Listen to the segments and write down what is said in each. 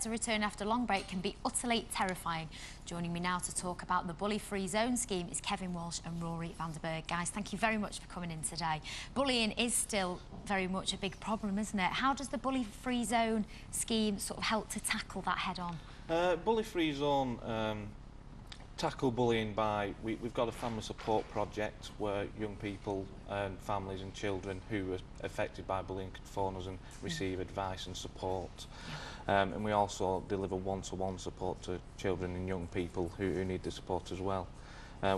to return after a long break can be utterly terrifying. Joining me now to talk about the bully-free zone scheme is Kevin Walsh and Rory Vanderberg. Guys, thank you very much for coming in today. Bullying is still very much a big problem, isn't it? How does the bully-free zone scheme sort of help to tackle that head-on? Bully-free zone tackle bullying by, we've got a family support project where young people and families and children who are affected by bullying can phone us and receive advice and support. And we also deliver one-to-one support to children and young people who need the support as well.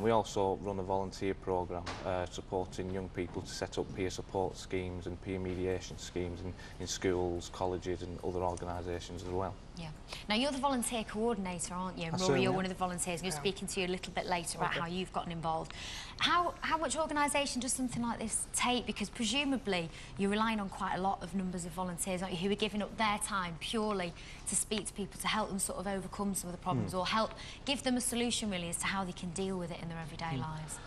We also run a volunteer programme supporting young people to set up peer support schemes and peer mediation schemes in schools, colleges and other organisations as well. Yeah. Now, you're the volunteer coordinator, aren't you? Rory, you're one of the volunteers. We're speaking to you a little bit later about how you've gotten involved. How much organisation does something like this take? Because presumably you're relying on quite a lot of numbers of volunteers, aren't you, who are giving up their time purely to speak to people, to help them sort of overcome some of the problems or help give them a solution, really, as to how they can deal with it in their everyday lives.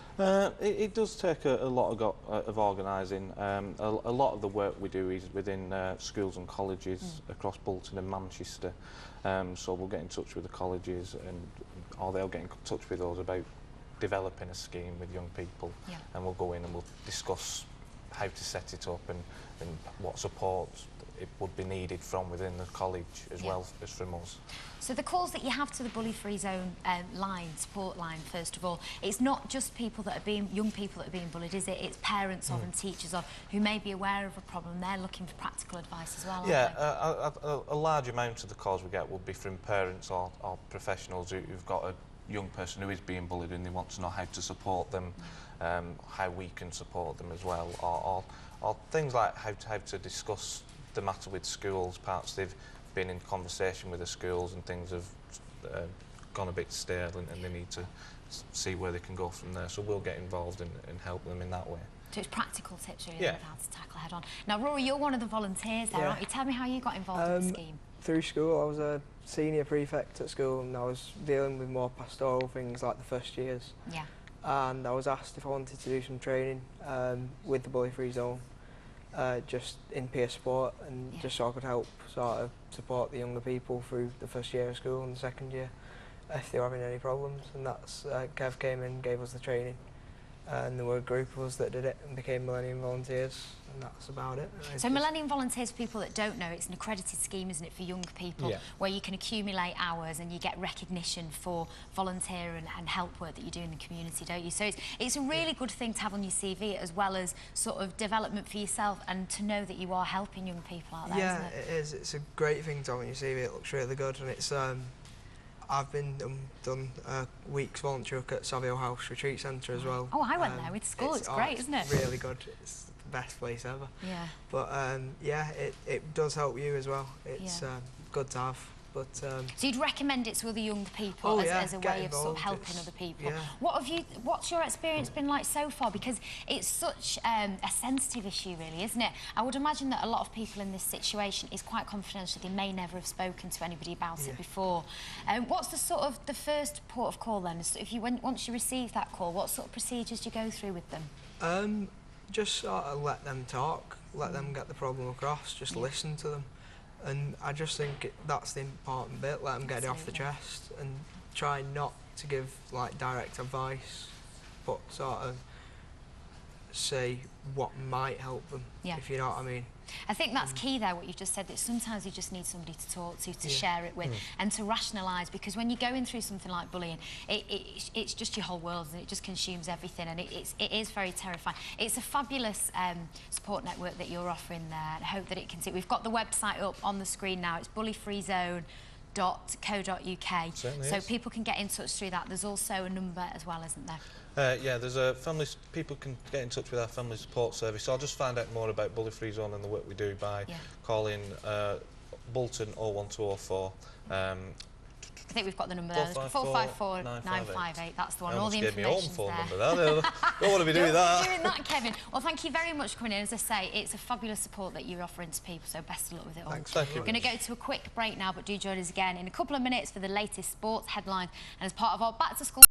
It does take a lot of organising. A lot of the work we do is within schools and colleges across Bolton and Manchester. So we'll get in touch with the colleges or they'll get in touch with us about developing a scheme with young people, and we'll go in and we'll discuss how to set it up and what support it would be needed from within the college as well as from us. So the calls that you have to the bully-free zone support line, first of all, it's not just people that are young people that are being bullied, is it? It's parents of and teachers of who may be aware of a problem. They're looking for practical advice as well, aren't they? A large amount of the calls we get will be from parents or professionals who've got a young person who is being bullied and they want to know how to support them, how we can support them as well, or things like how to discuss the matter with schools. Perhaps they've been in conversation with the schools and things have gone a bit stale and they need to see where they can go from there. So we'll get involved and help them in that way. So it's practical tips really of how to tackle head on. Now, Rory, you're one of the volunteers there, aren't you? Tell me how you got involved in the scheme. Through school, I was a senior prefect at school and I was dealing with more pastoral things like the first years. Yeah. And I was asked if I wanted to do some training with the bully-free zone, just in peer support and just so I could help sort of support the younger people through the first year of school and the second year if they were having any problems. And that's Kev came in and gave us the training. And there were a group of us that did it and became Millennium Volunteers, and that's about it. So Millennium Volunteers, for people that don't know, it's an accredited scheme, isn't it, for young people, where you can accumulate hours and you get recognition for volunteer and help work that you do in the community, don't you? So it's a really good thing to have on your CV, as well as sort of development for yourself and to know that you are helping young people out there, isn't it? Yeah, it is. It's a great thing to have on your CV. It looks really good, and it's... I've been done a week's volunteer work at Savile House Retreat Centre as well. Oh, I went there with school. It's great, isn't it? It's really good. It's the best place ever. Yeah. But yeah, it does help you as well. It's good to have. But so you'd recommend it to other young people as a way of sort of helping other people. What's your experience been like so far? Because it's such a sensitive issue, really, isn't it? I would imagine that a lot of people in this situation is quite confidential. They may never have spoken to anybody about it before. What's the sort of the first port of call then? So if you once you receive that call, what sort of procedures do you go through with them? Just sort of let them talk, let them get the problem across, just listen to them. And I just think that's the important bit, let them get it off the chest and try not to give like direct advice, but sort of say what might help them, if you know what I mean. I think that's key there, what you've just said, that sometimes you just need somebody to talk to share it with, and to rationalise, because when you're going through something like bullying, it's just your whole world and it just consumes everything, and it is very terrifying. It's a fabulous support network that you're offering there, and I hope that it can see. We've got the website up on the screen now. It's bullyfreezone.co.uk, so people can get in touch through that. There's also a number as well, isn't there? Yeah, there's a people can get in touch with our family support service. So I'll just find out more about Bully-Free Zone and the work we do by calling Bolton 01204. I think we've got the number there. 454 958. That's the one. All the information's there. Don't want to be doing that. Doing that, Kevin. Well, thank you very much for coming in. As I say, it's a fabulous support that you're offering to people, so best of luck with it all. Thanks. Thank you. We're going to go to a quick break now, but do join us again in a couple of minutes for the latest sports headlines, and as part of our Back to School